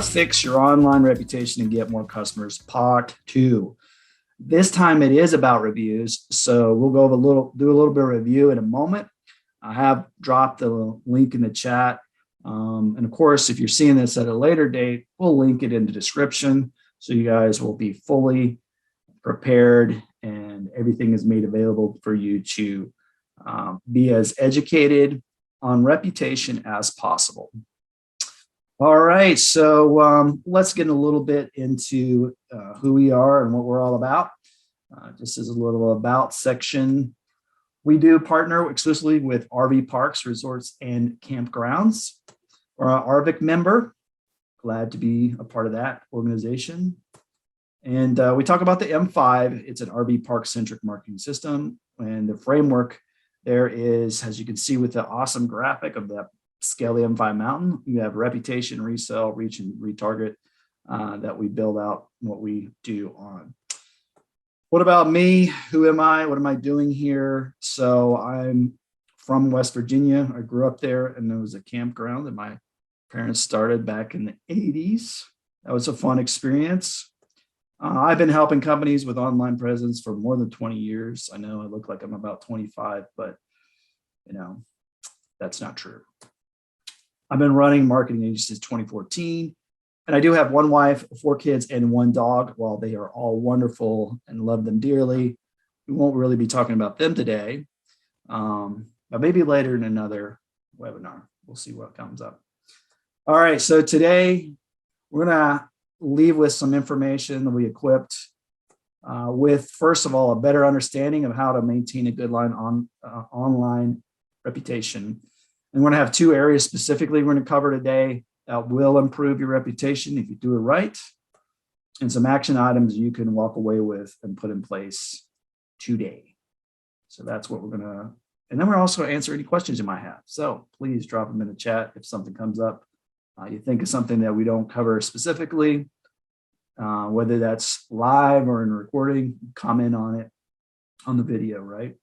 fix your online reputation and get more customers, part 2. This time it is about reviews. So we'll do a little bit of review in a moment. I have dropped the link in the chat. And of course, if you're seeing this at a later date, we'll link it in the description. So you guys will be fully prepared and everything is made available for you to be as educated on reputation as possible. All right, so let's get a little bit into who we are and what we're all about. Just as a little about section, we do partner exclusively with RV parks, resorts, and campgrounds. We're an RVIC member. Glad to be a part of that organization. And we talk about the M5. It's an RV park-centric marketing system. And the framework there is, as you can see with the awesome graphic of the scale the M5 mountain, you have reputation, resell, reach, and retarget that we build out what we do on. What about me? Who am I? What am I doing here? So I'm from West Virginia. I grew up there, and there was a campground that my parents started back in the 80s. That was a fun experience. I've been helping companies with online presence for more than 20 years. I know I look like I'm about 25, but that's not true. I've been running marketing agencies since 2014, and I do have one wife, 4 kids, and 1 dog. While they are all wonderful and love them dearly, we won't really be talking about them today, but maybe later in another webinar. We'll see what comes up. All right, so today we're gonna leave with some information that we equipped with, first of all, a better understanding of how to maintain a good online reputation. And we're going to have 2 areas specifically we're going to cover today that will improve your reputation if you do it right, and some action items you can walk away with and put in place today. So that's what we're going to, and then we're also going to answer any questions you might have. So please drop them in the chat if something comes up. You think of something that we don't cover specifically, whether that's live or in recording, comment on it on the video, right?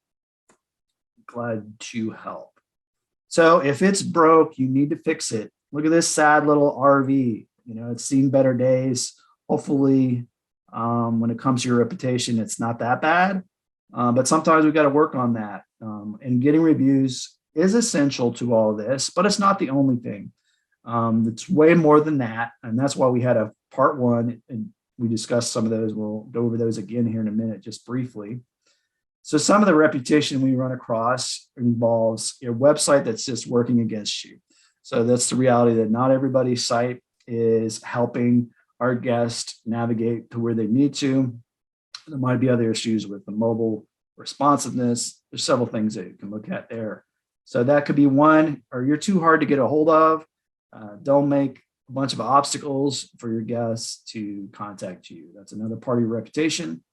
Glad to help. So if it's broke, you need to fix it. Look at this sad little RV. It's seen better days. Hopefully, when it comes to your reputation, it's not that bad. But sometimes we've got to work on that. And getting reviews is essential to all of this, but it's not the only thing. It's way more than that. And that's why we had a part 1, and we discussed some of those. We'll go over those again here in a minute, just briefly. So some of the reputation we run across involves a website that's just working against you. So that's the reality that not everybody's site is helping our guests navigate to where they need to. There might be other issues with the mobile responsiveness. There's several things that you can look at there. So that could be one, or you're too hard to get a hold of. Don't make a bunch of obstacles for your guests to contact you. That's another part of your reputation.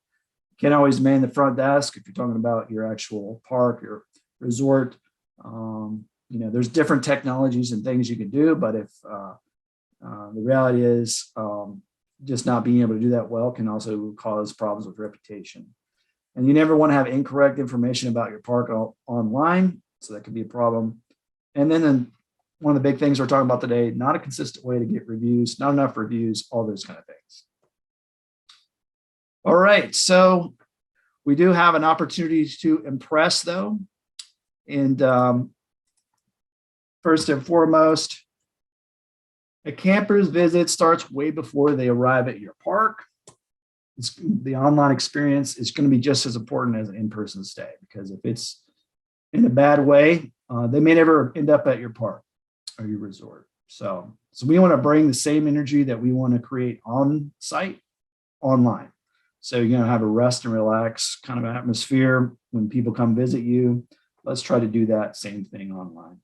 Can't always man the front desk if you're talking about your actual park, your resort. There's different technologies and things you can do, but if the reality is just not being able to do that well can also cause problems with reputation. And you never want to have incorrect information about your park online, so that could be a problem. And then one of the big things we're talking about today, not a consistent way to get reviews, not enough reviews, all those kind of things. All right, so we do have an opportunity to impress, though. And first and foremost, a camper's visit starts way before they arrive at your park. The online experience is going to be just as important as an in-person stay, because if it's in a bad way, they may never end up at your park or your resort. So we want to bring the same energy that we want to create on site online. So you're going to have a rest and relax kind of atmosphere when people come visit you. Let's try to do that same thing online.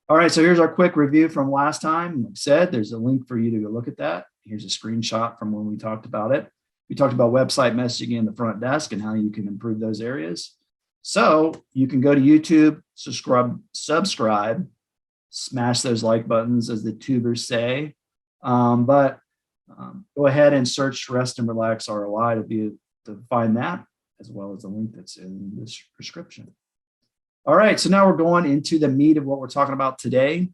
All right, so here's our quick review from last time. Like I said, there's a link for you to go look at that. Here's a screenshot from when we talked about it. We talked about website messaging in the front desk and how you can improve those areas. So you can go to YouTube, subscribe, smash those like buttons, as the tubers say. Go ahead and search Rest and Relax ROI to find that, as well as the link that's in this description. All right, so now we're going into the meat of what we're talking about today,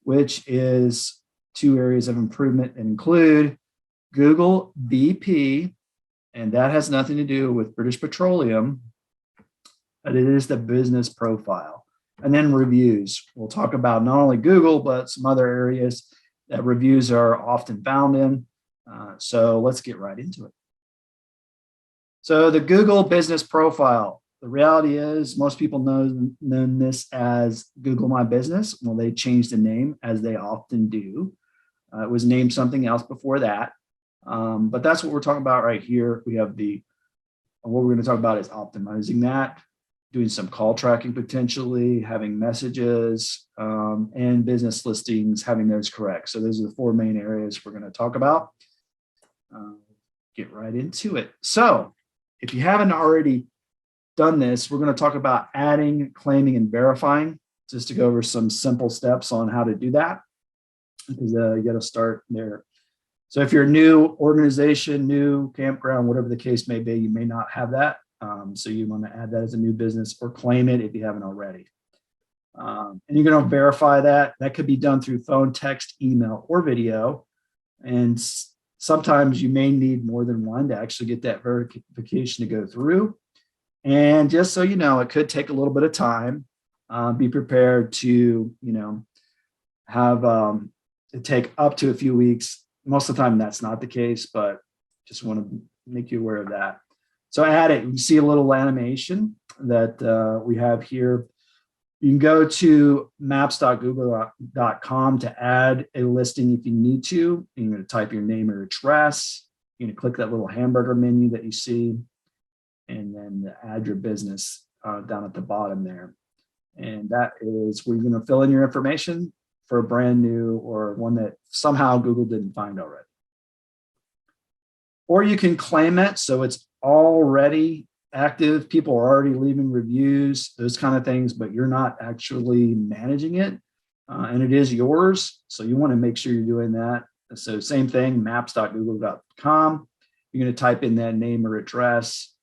which is 2 areas of improvement include Google BP, and that has nothing to do with British Petroleum, but it is the business profile. And then reviews. We'll talk about not only Google, but some other areas that reviews are often found in. So let's get right into it. So the Google business profile. The reality is most people know this as Google My Business. Well, they changed the name, as they often do. It was named something else before that. But that's what we're talking about right here. We have what we're going to talk about is optimizing that, doing some call tracking potentially, having messages, and business listings, having those correct. So those are the 4 main areas we're going to talk about. Get right into it. So if you haven't already done this, we're going to talk about adding, claiming, and verifying, just to go over some simple steps on how to do that, because you got to start there. So if you're a new organization, new campground, whatever the case may be, you may not have that. So you want to add that as a new business or claim it if you haven't already. And you're going to verify that. That could be done through phone, text, email, or video. And sometimes you may need more than one to actually get that verification to go through. And just so you know, it could take a little bit of time. Be prepared to, have it take up to a few weeks. Most of the time that's not the case, but just want to make you aware of that. So add it. You see a little animation that we have here. You can go to maps.google.com to add a listing if you need to. You're going to type your name or address. You're going to click that little hamburger menu that you see, and then add your business down at the bottom there. And that is where you're going to fill in your information for a brand new or one that somehow Google didn't find already. Or you can claim it so it's already active. People are already leaving reviews, those kind of things, but you're not actually managing it. And it is yours. So you want to make sure you're doing that. So same thing, maps.google.com. You're going to type in that name or address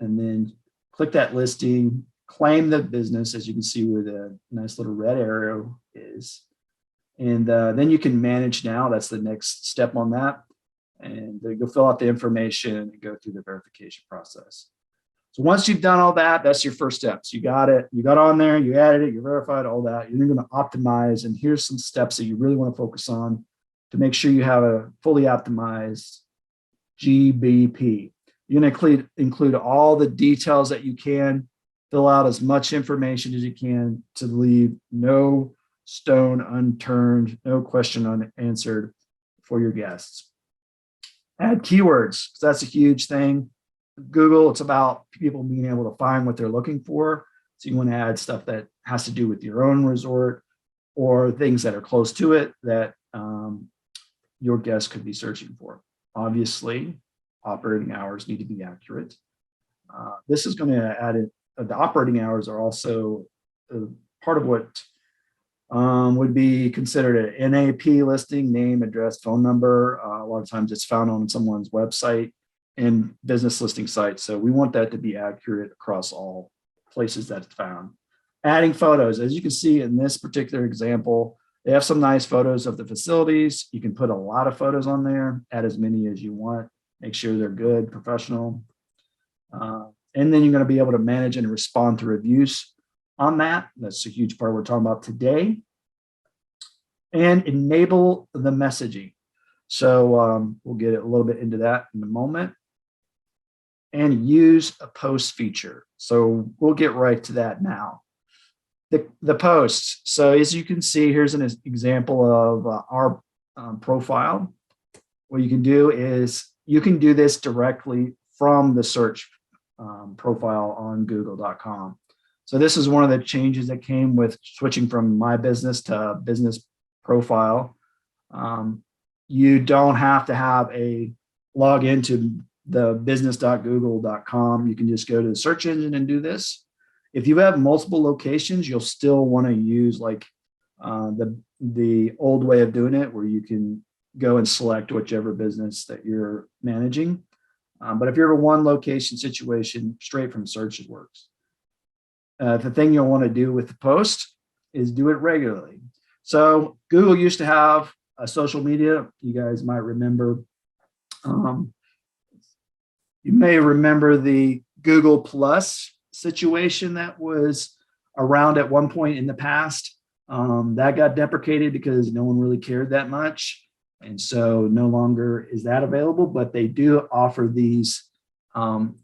and then click that listing, claim the business, as you can see where the nice little red arrow is. And then you can manage now. That's the next step on that. And you'll fill out the information and go through the verification process. So once you've done all that, that's your first steps. You got it. You got on there, you added it, you verified all that. You're going to optimize. And here's some steps that you really want to focus on to make sure you have a fully optimized GBP. You're going to include all the details that you can, fill out as much information as you can to leave no stone unturned, no question unanswered for your guests. Add keywords. That's a huge thing. Google, it's about people being able to find what they're looking for. So you want to add stuff that has to do with your own resort or things that are close to it that your guests could be searching for. Obviously, operating hours need to be accurate. This is going to add it. The operating hours are also part of what would be considered an NAP listing, name, address, phone number. A lot of times it's found on someone's website and business listing sites. So we want that to be accurate across all places that it's found. Adding photos. As you can see in this particular example, they have some nice photos of the facilities. You can put a lot of photos on there, add as many as you want, make sure they're good, professional. And then you're going to be able to manage and respond to reviews on that. That's a huge part we're talking about today. And enable the messaging. So we'll get a little bit into that in a moment. And use a post feature. So we'll get right to that now. The posts. So as you can see, here's an example of our profile. What you can do is you can do this directly from the search profile on google.com. So this is one of the changes that came with switching from My Business to Business Profile. You don't have to have a log into the business.google.com. You can just go to the search engine and do this. If you have multiple locations, you'll still want to use like the old way of doing it, where you can go and select whichever business that you're managing. But if you're a one location situation, straight from search, it works. The thing you'll want to do with the post is do it regularly. So Google used to have social media. You guys might remember, you may remember the Google Plus situation that was around at one point in the past. That got deprecated because no one really cared that much. And so no longer is that available, but they do offer these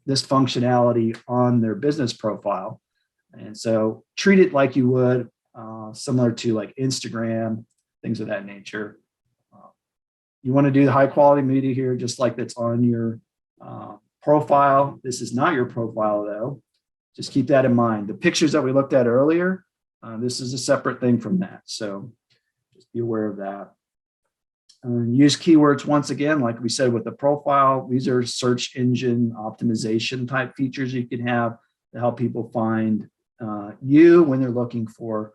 this functionality on their business profile. And so treat it like you would similar to like Instagram, things of that nature. You want to do the high quality media here, just like that's on your profile. This is not your profile though. Just keep that in mind. The pictures that we looked at earlier, this is a separate thing from that. So just be aware of that. Use keywords once again, like we said with the profile. These are search engine optimization type features you can have to help people find you when they're looking for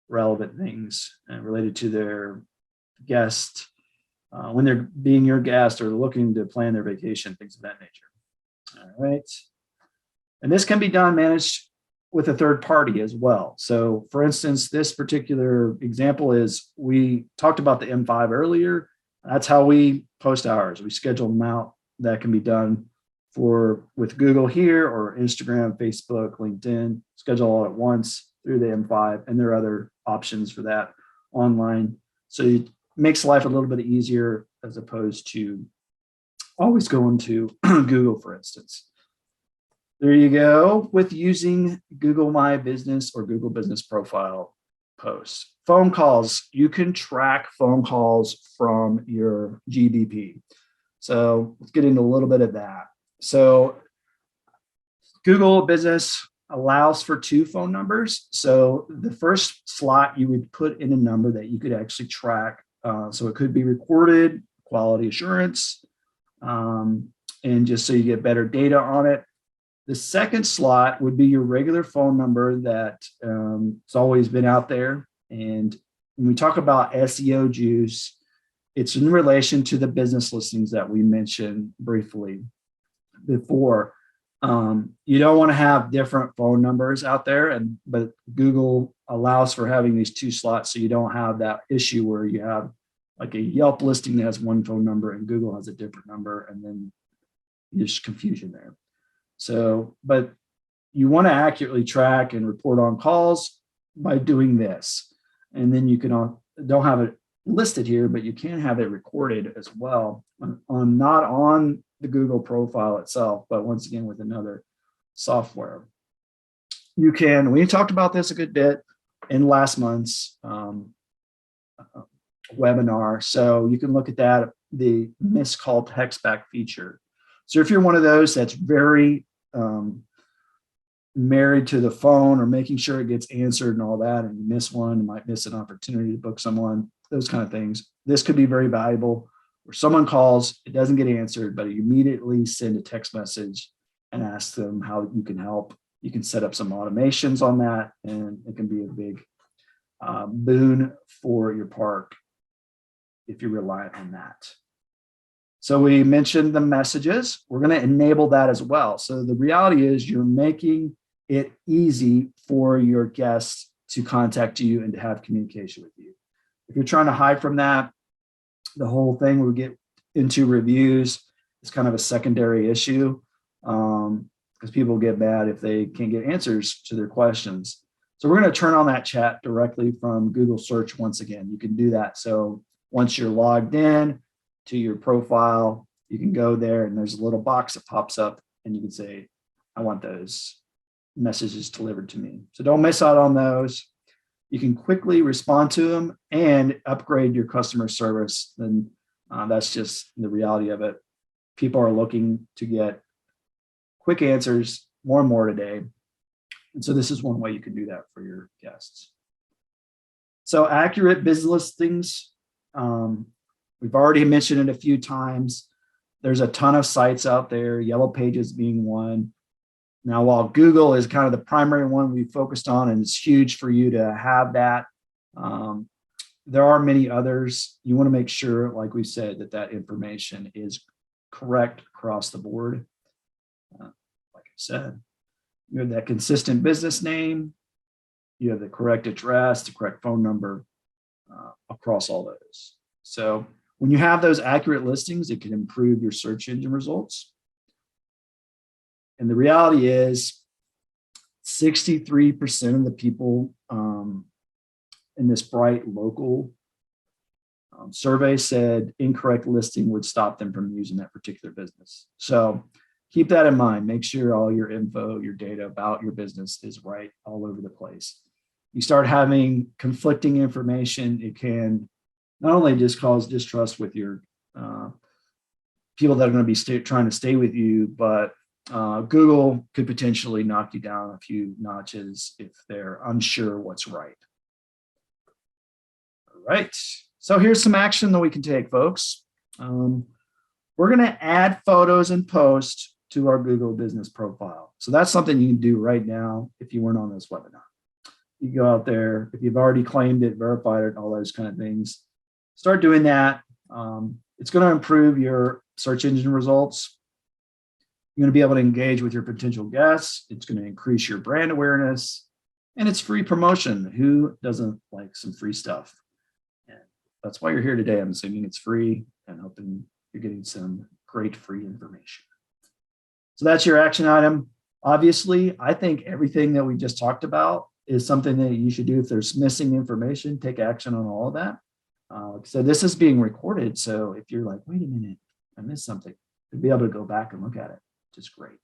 relevant things related to their guest, when they're being your guest or looking to plan their vacation, things of that nature. All right. And this can be done, managed with a third party as well. So for instance, this particular example is, we talked about the M5 earlier. That's how we post ours. We schedule them out. That can be done with Google here, or Instagram, Facebook, LinkedIn, schedule all at once through the M5, and there are other options for that online. So it makes life a little bit easier as opposed to always going to Google, for instance. There you go with using Google My Business or Google Business Profile posts. Phone calls, you can track phone calls from your GBP. So let's get into a little bit of that. So Google Business allows for 2 phone numbers. So the first slot you would put in a number that you could actually track. So it could be recorded, quality assurance, and just so you get better data on it. The second slot would be your regular phone number that it's always been out there. And when we talk about SEO juice, it's in relation to the business listings that we mentioned briefly before. You don't want to have different phone numbers out there, but Google allows for having these 2 slots, so you don't have that issue where you have like a Yelp listing that has one phone number and Google has a different number, and then there's confusion there. So, but you want to accurately track and report on calls by doing this. And then you can, don't have it listed here, but you can have it recorded as well on not on the Google profile itself, but once again with another software. You can, we talked about this a good bit in last month's webinar. So you can look at that, the missed call text back feature. So if you're one of those that's very married to the phone or making sure it gets answered and all that, and you miss one, you might miss an opportunity to book someone, those kind of things, this could be very valuable. Where someone calls, it doesn't get answered, but you immediately send a text message and ask them how you can help. You can set up some automations on that, and it can be a big boon for your park if you're reliant on that. So we mentioned the messages. We're going to enable that as well. So the reality is you're making it easy for your guests to contact you and to have communication with you. If you're trying to hide from that, the whole thing will get into reviews. It's kind of a secondary issue because people get mad if they can't get answers to their questions. So we're going to turn on that chat directly from Google search. Once again, you can do that. So once you're logged in to your profile, you can go there and there's a little box that pops up and you can say, I want those messages delivered to me. So don't miss out on those. You can quickly respond to them and upgrade your customer service. And that's just the reality of it. People are looking to get quick answers more and more today. And so this is one way you can do that for your guests. So accurate business listings. We've already mentioned it a few times. There's a ton of sites out there, Yellow Pages being one. Now, while Google is kind of the primary one we focused on, and it's huge for you to have that, there are many others. You want to make sure, like we said, that that information is correct across the board. Like I said, you have that consistent business name, you have the correct address, the correct phone number across all those. So when you have those accurate listings, it can improve your search engine results. And the reality is 63% of the people in this Bright local survey said incorrect listing would stop them from using that particular business. So keep that in mind. Make sure all your info, your data about your business is right all over the place. You start having conflicting information, it can not only just cause distrust with your people that are going to be trying to stay with you, but Google could potentially knock you down a few notches if they're unsure what's right. All right. So here's some action that we can take, folks. We're going to add photos and post to our Google business profile. So that's something you can do right now if you weren't on this webinar. You go out there, if you've already claimed it, verified it, all those kind of things, start doing that. It's going to improve your search engine results. You're going to be able to engage with your potential guests. It's going to increase your brand awareness, and it's free promotion. Who doesn't like some free stuff? And that's why you're here today. I'm assuming it's free and hoping you're getting some great free information. So that's your action item. Obviously, I think everything that we just talked about is something that you should do. If there's missing information, take action on all of that. So this is being recorded. So if you're like, wait a minute, I missed something, you'll be able to go back and look at it, which is great.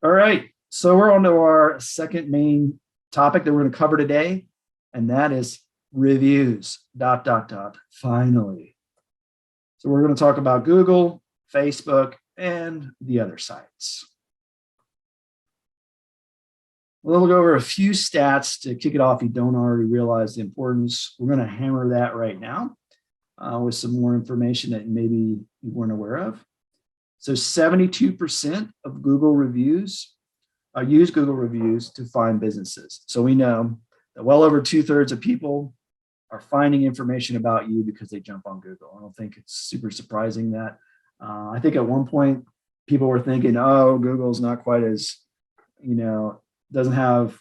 All right, so we're on to our second main topic that we're going to cover today, and that is reviews, ... finally. So we're going to talk about Google, Facebook, and the other sites. We'll go over a few stats to kick it off if you don't already realize the importance. We're going to hammer that right now with some more information that maybe you weren't aware of. So 72% of Google reviews use Google reviews to find businesses. So we know that well over 2/3 of people are finding information about you because they jump on Google. I don't think it's super surprising that. I think at one point people were thinking, oh, Google's not quite as, doesn't have,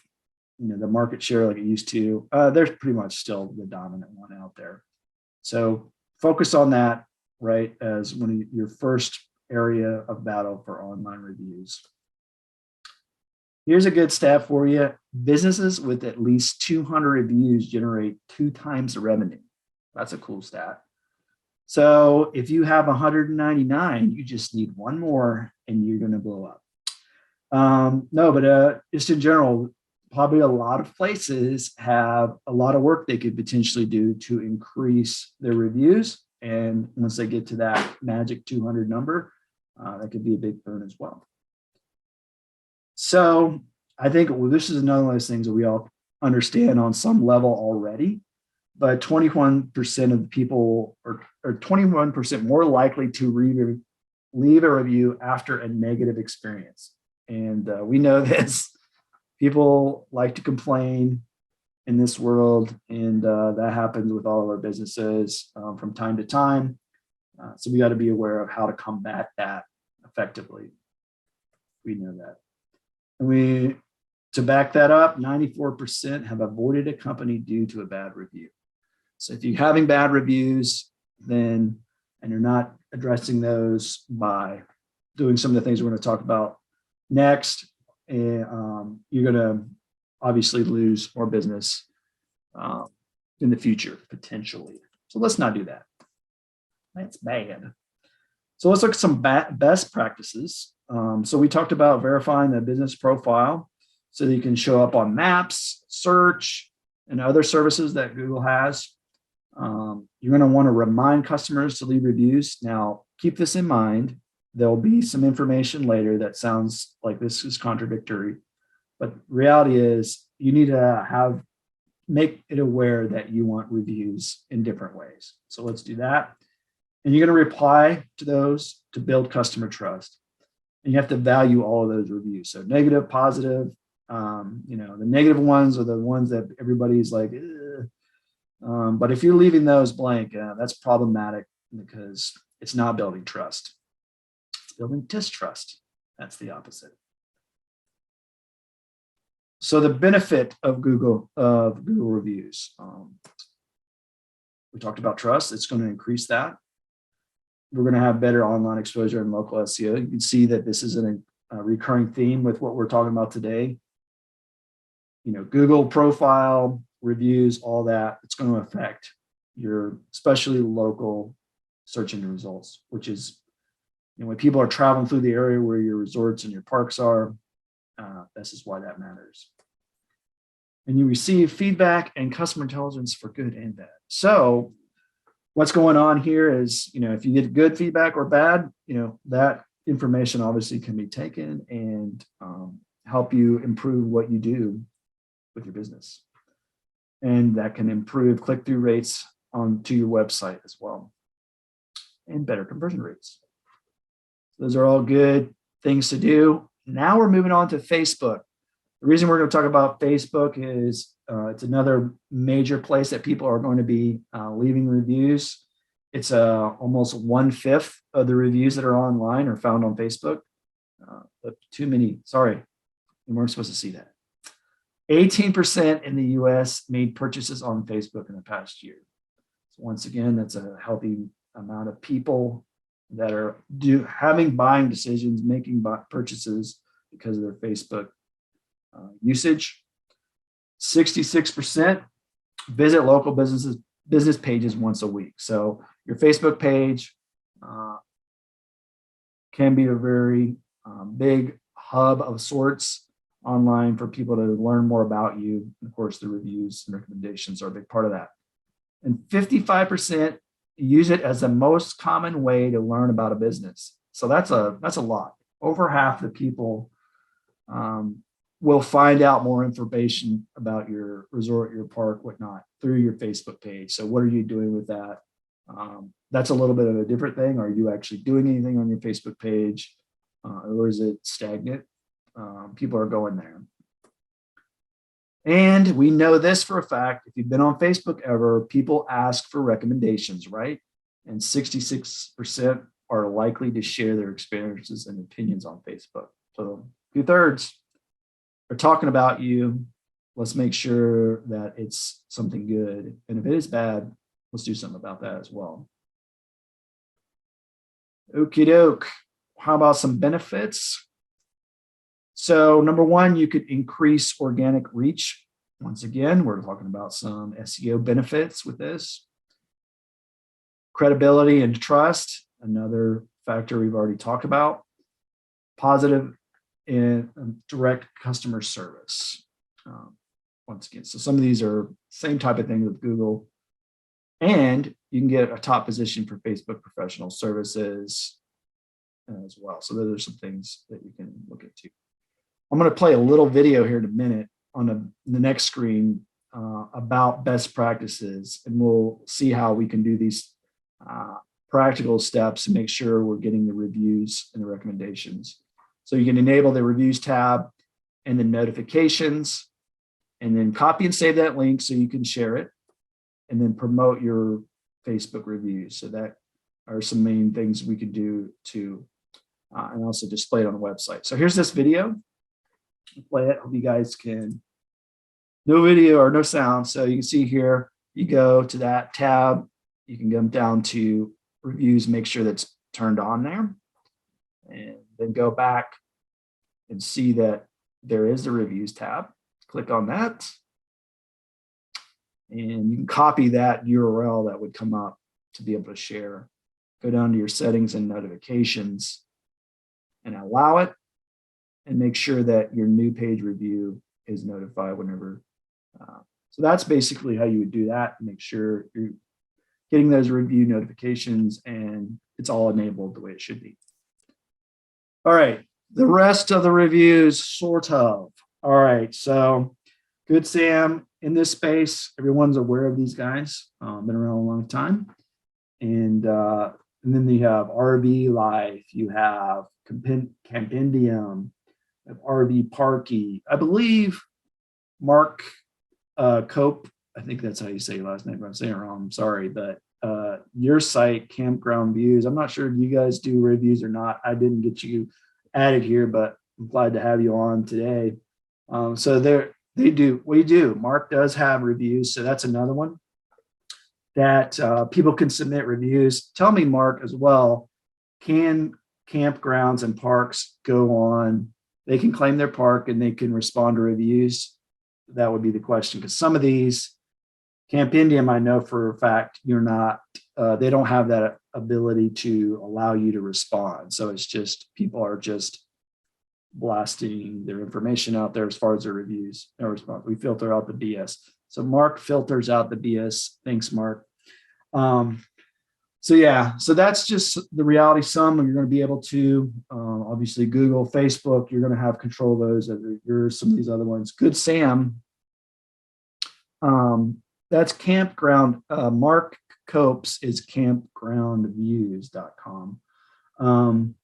the market share like it used to. They're pretty much still the dominant one out there. So focus on that, right, as one of your first area of battle for online reviews. Here's a good stat for you. Businesses with at least 200 reviews generate 2 times the revenue. That's a cool stat. So if you have 199, you just need one more and you're going to blow up. No, but just in general, probably a lot of places have a lot of work they could potentially do to increase their reviews. And once they get to that magic 200 number, that could be a big burn as well. So I think this is another one of those things that we all understand on some level already, but 21% of the people are 21% more likely to leave a review after a negative experience. And we know this. People like to complain in this world, and that happens with all of our businesses from time to time. So we got to be aware of how to combat that effectively. We know that. And to back that up, 94% have avoided a company due to a bad review. So if you're having bad reviews, and you're not addressing those by doing some of the things we're going to talk about next, you're going to obviously lose more business in the future, potentially. So let's not do that. That's bad. So let's look at some best practices. So we talked about verifying the business profile so that you can show up on maps, search, and other services that Google has. You're going to want to remind customers to leave reviews. Now, keep this in mind. There'll be some information later that sounds like this is contradictory, but reality is you need to make it aware that you want reviews in different ways. So let's do that. And you're going to reply to those to build customer trust. And you have to value all of those reviews. So negative, positive, the negative ones are the ones that everybody's like, but if you're leaving those blank, that's problematic because it's not building trust. It's building distrust. That's the opposite. So the benefit of Google reviews. We talked about trust. It's going to increase that. We're going to have better online exposure and local SEO. You can see that this is a recurring theme with what we're talking about today. Google profile, reviews, all that, it's going to affect your especially local search engine results, which is when people are traveling through the area where your resorts and your parks are, this is why that matters. And you receive feedback and customer intelligence for good and bad. So what's going on here is, if you get good feedback or bad, that information obviously can be taken and help you improve what you do with your business. And that can improve click-through rates onto your website as well, and better conversion rates. Those are all good things to do. Now we're moving on to Facebook. The reason we're going to talk about Facebook is it's another major place that people are going to be leaving reviews. It's almost 1/5 of the reviews that are online are found on Facebook. But too many, sorry, you weren't supposed to see that. 18% in the US made purchases on Facebook in the past year. So once again, that's a healthy amount of people that are having buying decisions, making purchases because of their Facebook usage. 66% visit local business pages once a week. So your Facebook page can be a very big hub of sorts online for people to learn more about you. And of course, the reviews and recommendations are a big part of that. And 55% use it as the most common way to learn about a business. So that's a lot. Over half the people will find out more information about your resort, your park, whatnot, through your Facebook page. So what are you doing with that? That's a little bit of a different thing. Are you actually doing anything on your Facebook page? Or is it stagnant? People are going there. And we know this for a fact. If you've been on Facebook ever, people ask for recommendations, right? And 66% are likely to share their experiences and opinions on Facebook. So 2/3 are talking about you. Let's make sure that it's something good. And if it is bad, let's do something about that as well. Okie doke. How about some benefits? So number one, you could increase organic reach. Once again, we're talking about some SEO benefits with this. Credibility and trust, another factor we've already talked about. Positive and direct customer service. Once again, so some of these are same type of thing with Google. And you can get a top position for Facebook professional services as well. So those are some things that you can look into. I'm going to play a little video here in a minute on the next screen about best practices, and we'll see how we can do these practical steps to make sure we're getting the reviews and the recommendations. So you can enable the reviews tab and the notifications, and then copy and save that link so you can share it, and then promote your Facebook reviews. So that are some main things we can do to, and also display it on the website. So here's this video. Play it. Hope you guys can. No video or no sound. So you can see here, you go to that tab. You can go down to reviews, make sure that's turned on there, and then go back and see that there is the reviews tab. Click on that, and you can copy that URL that would come up to be able to share. Go down to your settings and notifications and allow it, and make sure that your new page review is notified whenever. So that's basically how you would do that. Make sure you're getting those review notifications and it's all enabled the way it should be. All right, the rest of the reviews, sort of. All right, so Good Sam in this space, everyone's aware of these guys, been around a long time. And then you have RV Life, you have Campendium, RV Parky. I believe Mark Cope, I think that's how you say your last name. If I'm saying it wrong, I'm sorry. But your site, Campground Views, I'm not sure if you guys do reviews or not. I didn't get you added here, but I'm glad to have you on today. So they do. We do. Mark does have reviews, so that's another one. that people can submit reviews. Tell me, Mark, as well, can campgrounds and parks go on? They can claim their park and they can respond to reviews. That would be the question, because some of these, Camp Indian, I know for a fact you're not, they don't have that ability to allow you to respond. So it's just, people are just blasting their information out there as far as their reviews. No response. We filter out the BS. So Mark filters out the BS. Thanks, Mark. So yeah, so that's just the reality. Some you're going to be able to, obviously Google, Facebook, you're going to have control of those. There's some of these other ones. Good Sam. That's campground. Mark Copes is campgroundviews.com.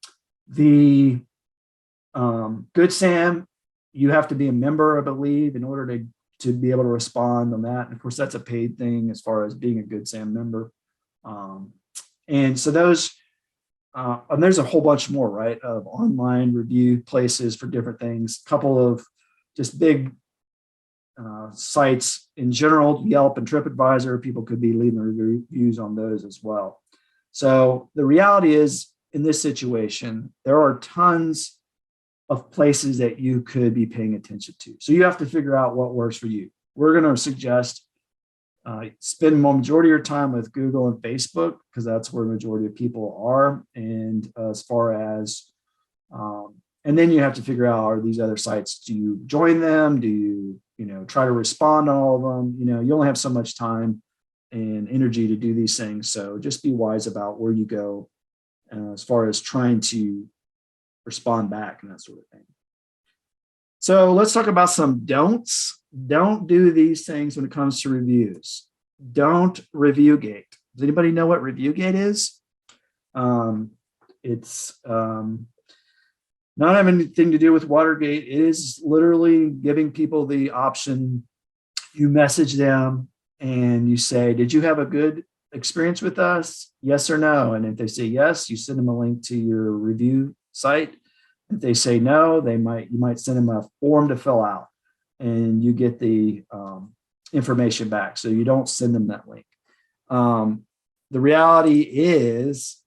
Good Sam, you have to be a member, I believe, in order to be able to respond on that. And of course, that's a paid thing as far as being a Good Sam member. And so those, and there's a whole bunch more, right, of online review places for different things. A couple of just big sites in general, Yelp and TripAdvisor, people could be leaving reviews on those as well. So the reality is, in this situation, there are tons of places that you could be paying attention to. So you have to figure out what works for you. We're going to suggest spend the majority of your time with Google and Facebook, because that's where the majority of people are. And as far as, and then you have to figure out, are these other sites, do you join them? Do you, try to respond on all of them? You only have so much time and energy to do these things. So just be wise about where you go as far as trying to respond back and that sort of thing. So let's talk about some don'ts. Don't do these things when it comes to reviews. Don't review gate. Does anybody know what review gate is? It's not having anything to do with Watergate. It is literally giving people the option. You message them and you say, did you have a good experience with us? Yes or no? And if they say yes, you send them a link to your review site. If they say no, you might send them a form to fill out, and you get the information back. So you don't send them that link. The reality is,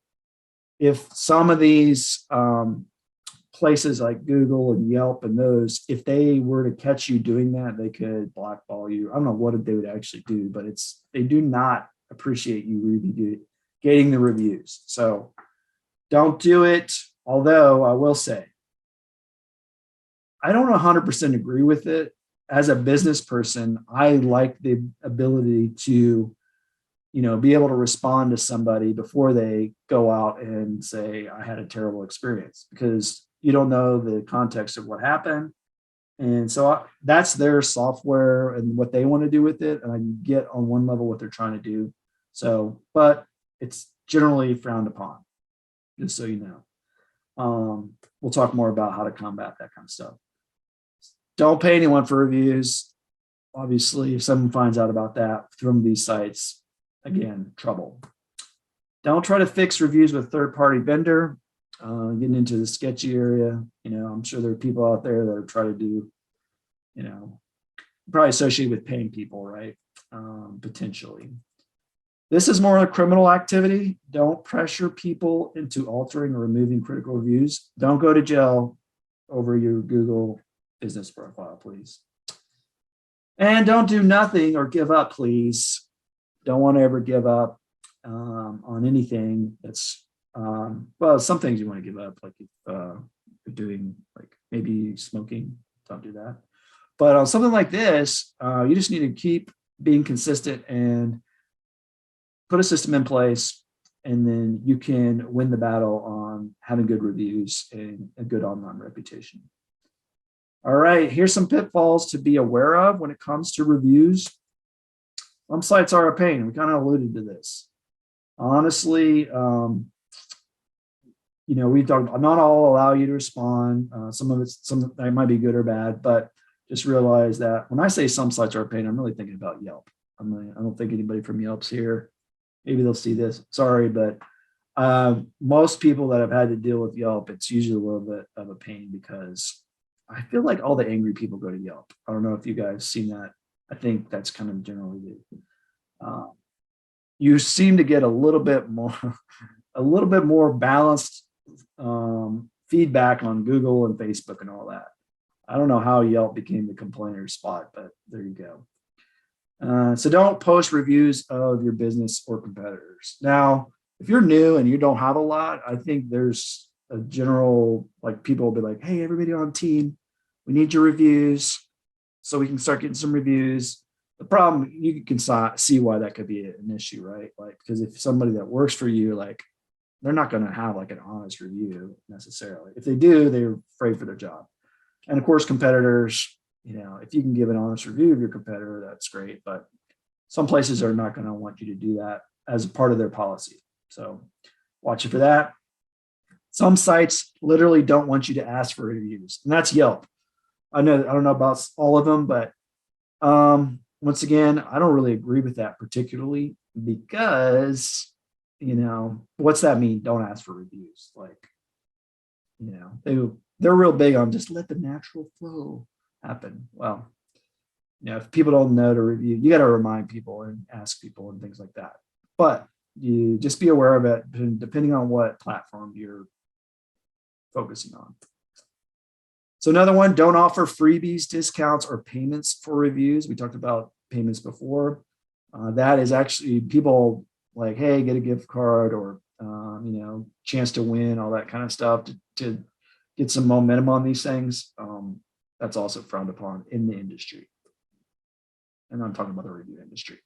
if some of these places like Google and Yelp and those, if they were to catch you doing that, they could blackball you. I don't know what they would actually do, but they do not appreciate you getting the reviews. So don't do it. Although I will say, I don't 100% agree with it. As a business person, I like the ability to, be able to respond to somebody before they go out and say, I had a terrible experience, because you don't know the context of what happened. And so that's their software and what they want to do with it. And I get on one level what they're trying to do. So, but it's generally frowned upon, just so you know. We'll talk more about how to combat that kind of stuff. Don't pay anyone for reviews. Obviously, if someone finds out about that from these sites, again, trouble. Don't try to fix reviews with third-party vendor. Getting into the sketchy area, I'm sure there are people out there that are trying to do, probably associated with paying people, right? Potentially. This is more a criminal activity. Don't pressure people into altering or removing critical reviews. Don't go to jail over your Google business profile, please. And don't do nothing or give up, please. Don't want to ever give up on anything that's, well, some things you want to give up, like if you're doing, like maybe smoking, don't do that. But on something like this, you just need to keep being consistent and put a system in place, and then you can win the battle on having good reviews and a good online reputation. All right, here's some pitfalls to be aware of when it comes to reviews. Some sites are a pain. We kind of alluded to this. Honestly, we talked, not all allow you to respond. Some that might be good or bad, but just realize that when I say some sites are a pain, I'm really thinking about Yelp. I don't think anybody from Yelp's here. Maybe they'll see this. Sorry, but most people that have had to deal with Yelp, it's usually a little bit of a pain, because I feel like all the angry people go to Yelp. I don't know if you guys seen that. I think that's kind of generally you seem to get a little bit more, a little bit more balanced feedback on Google and Facebook and all that. I don't know how Yelp became the complainer spot, but there you go. So don't post reviews of your business or competitors. Now, if you're new and you don't have a lot, I think there's a general, like people will be like, hey, everybody on team, we need your reviews so we can start getting some reviews. The problem, you can see why that could be an issue, right? Like, because if somebody that works for you, like, they're not going to have like an honest review necessarily. If they do, they're afraid for their job. And of course, competitors, if you can give an honest review of your competitor, that's great. But some places are not going to want you to do that as a part of their policy. So watch it for that. Some sites literally don't want you to ask for reviews, and that's Yelp. I don't know about all of them, but once again, I don't really agree with that particularly because, what's that mean? Don't ask for reviews. Like, they're real big on just let the natural flow happen. Well, if people don't know to review, you got to remind people and ask people and things like that. But you just be aware of it depending on what platform you're focusing on. So another one, don't offer freebies, discounts, or payments for reviews. We talked about payments before. That is actually people like, hey, get a gift card or, chance to win, all that kind of stuff to get some momentum on these things. That's also frowned upon in the industry. And I'm talking about the review industry.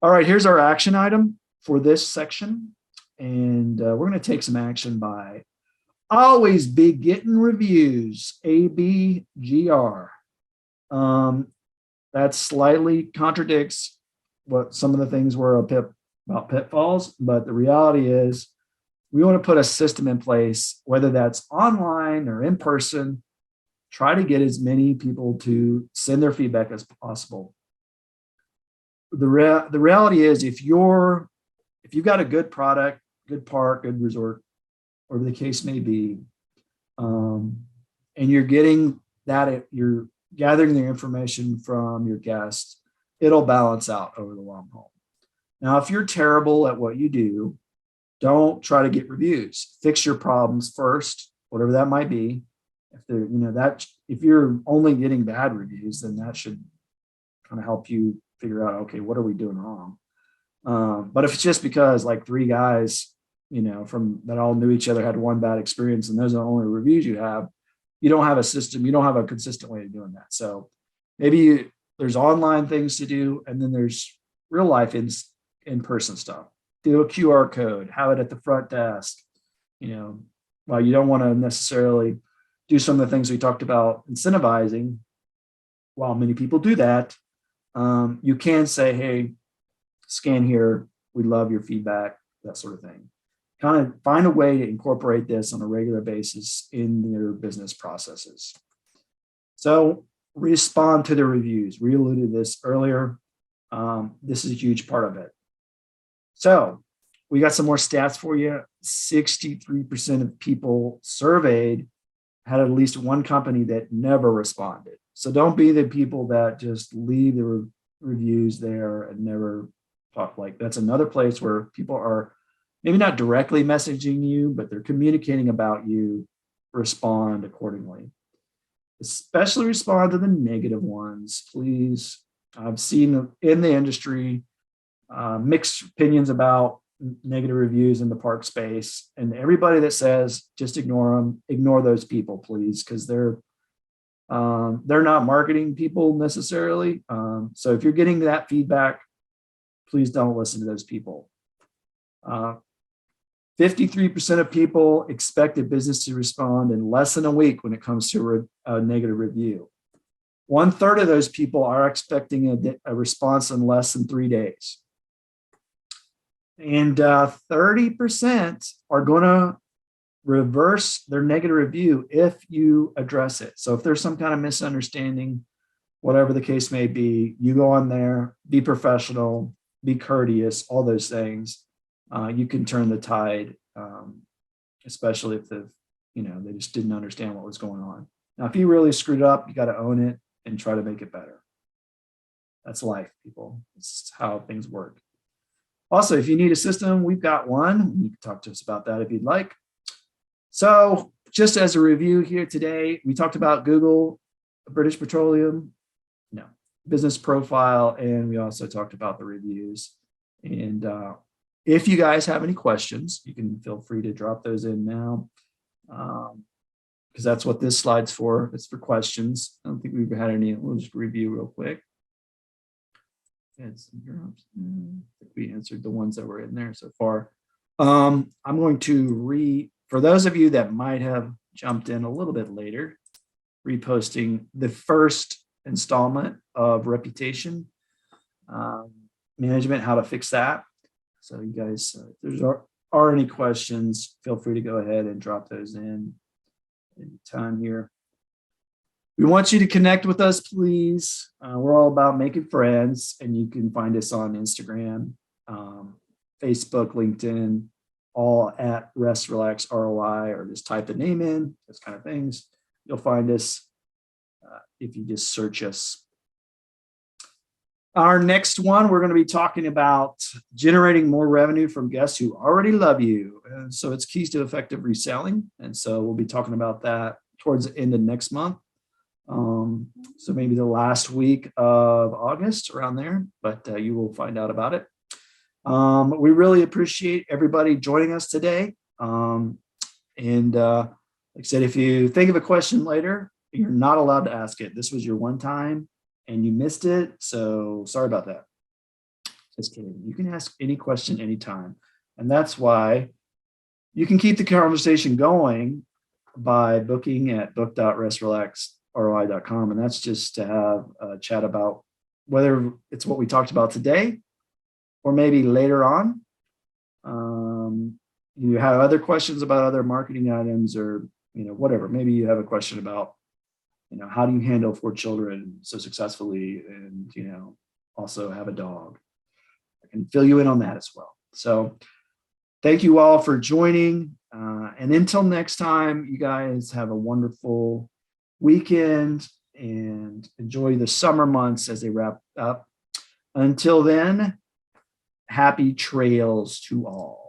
All right, here's our action item for this section. And we're going to take some action by always be getting reviews, ABGR. That slightly contradicts what some of the things were about pitfalls, but the reality is we want to put a system in place, whether that's online or in person, try to get as many people to send their feedback as possible. The reality is if you've got a good product, good park, good resort, whatever the case may be, and you're getting that, you're gathering the information from your guests, it'll balance out over the long haul. Now, if you're terrible at what you do, don't try to get reviews. Fix your problems first, whatever that might be. If you're only getting bad reviews, then that should kind of help you figure out, okay, what are we doing wrong? But if it's just because like three guys, from that all knew each other had one bad experience and those are the only reviews you don't have a system, you don't have a consistent way of doing that. So maybe there's online things to do, and then there's real life in-person stuff. Do a QR code, have it at the front desk. While you don't want to necessarily do some of the things we talked about incentivizing, while many people do that, you can say, hey, scan here, we love your feedback, that sort of thing. Kind of find a way to incorporate this on a regular basis in your business processes. So respond to the reviews. We alluded to this earlier. This is a huge part of it. So we got some more stats for you. 63% of people surveyed had at least one company that never responded. So don't be the people that just leave the reviews there and never talk. Like, that's another place where people are maybe not directly messaging you, but they're communicating about you. Respond accordingly. Especially respond to the negative ones, please. I've seen in the industry mixed opinions about negative reviews in the park space, and everybody that says just ignore them, ignore those people, please, because they're not marketing people necessarily. So if you're getting that feedback, please don't listen to those people. 53% of people expect a business to respond in less than a week when it comes to a negative review. 1/3 of those people are expecting a response in less than 3 days. And 30% are going to reverse their negative review if you address it. So if there's some kind of misunderstanding, whatever the case may be, you go on there, be professional, be courteous, all those things. You can turn the tide, especially if they just didn't understand what was going on. Now, if you really screwed up, you got to own it and try to make it better. That's life, people. It's how things work. Also, if you need a system, we've got one. You can talk to us about that if you'd like. So just as a review here today, we talked about Google, British Petroleum, no, business profile, and we also talked about the reviews. And if you guys have any questions, you can feel free to drop those in now, because that's what this slide's for. It's for questions. I don't think we've had any. We'll just review real quick. We answered the ones that were in there so far. I'm going to for those of you that might have jumped in a little bit later, reposting the first installment of reputation management, how to fix that. So you guys, if there are any questions, feel free to go ahead and drop those in anytime here. We want you to connect with us, please. We're all about making friends, and you can find us on Instagram, Facebook, LinkedIn, all at Rest Relax ROI, or just type the name in, those kind of things. You'll find us if you just search us. Our next one, we're going to be talking about generating more revenue from guests who already love you. And so it's keys to effective reselling. And so we'll be talking about that towards the end of next month. So maybe the last week of August, around there, but you will find out about it. We really appreciate everybody joining us today. Like I said, if you think of a question later, you're not allowed to ask it. This was your one time and you missed it. So sorry about that. Just kidding. You can ask any question anytime. And that's why you can keep the conversation going by booking at book.restrelaxroi.com. And that's just to have a chat about whether it's what we talked about today or maybe later on. You have other questions about other marketing items, or whatever. Maybe you have a question about how do you handle 4 children so successfully, and also have a dog. I can fill you in on that as well. So thank you all for joining, and until next time, you guys have a wonderful weekend and enjoy the summer months as they wrap up. Until then, happy trails to all.